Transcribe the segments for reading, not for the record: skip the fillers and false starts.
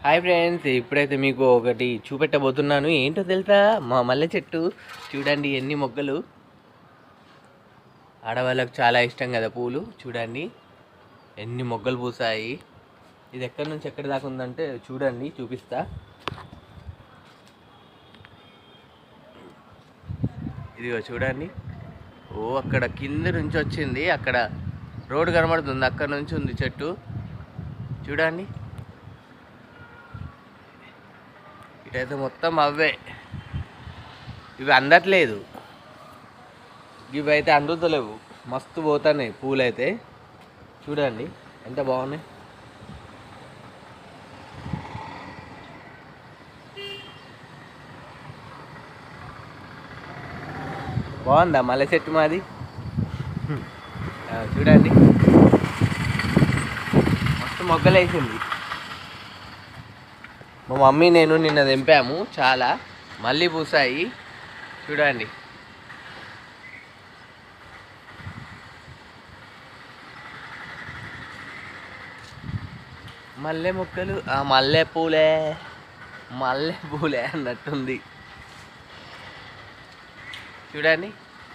Hi friends, ఇప్పుడైతే మీకు ఒకటి చూపెట్టబోతున్నాను. ఏంటో తెలుసా? మా మల్లె చెట్టు చూడండి, ఎన్ని మొగ్గలు. ఆడవాళ్ళకు చాలా ఇష్టం కదా పూలు. చూడండి ఎన్ని మొగ్గలు పూసాయి. ఇది ఎక్కడి నుంచి ఎక్కడి దాకా ఉందంటే చూడండి, చూపిస్తా. ఇదిగో చూడండి. ఓ అక్కడ కింద నుంచి వచ్చింది, అక్కడ రోడ్డు కనబడుతుంది, అక్కడ నుంచి ఉంది చెట్టు. చూడండి, ఇటైతే మొత్తం అవే. ఇవి అందట్లేదు, ఇవి అయితే అందుతలేవు. మస్తు పోతున్నాయి పూలైతే. చూడండి ఎంత బాగున్నాయి. బాగుందా మల్లె చెట్టు మాది? చూడండి మస్తు మొగ్గలేసింది. మా మమ్మీ నేను నిన్న తెంపాము, చాలా మళ్ళీ పూసాయి. చూడండి మల్లె మొక్కలు, మల్లె పూలే అన్నట్టుంది. చూడండి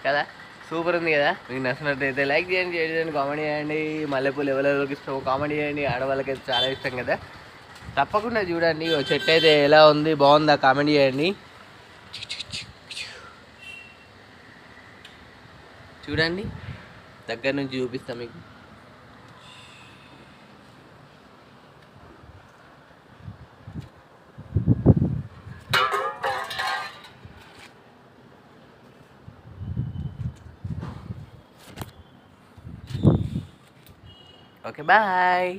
కదా, సూపర్ ఉంది కదా. మీకు నచ్చినట్టయితే లైక్ చేయండి, షేర్ చేయండి, కామెంట్ చేయండి. మల్లెపూలు ఎవరెవరికి ఇష్టం కామెంట్ చేయండి. ఆడవాళ్ళకి అయితే చాలా ఇష్టం కదా. తప్పకుండా చూడండి. ఓ చెట్టు అయితే ఎలా ఉంది, బాగుందా కామెంట్ చేయండి. చూడండి దగ్గర నుంచి చూపిస్తా మీకు. Okay bye.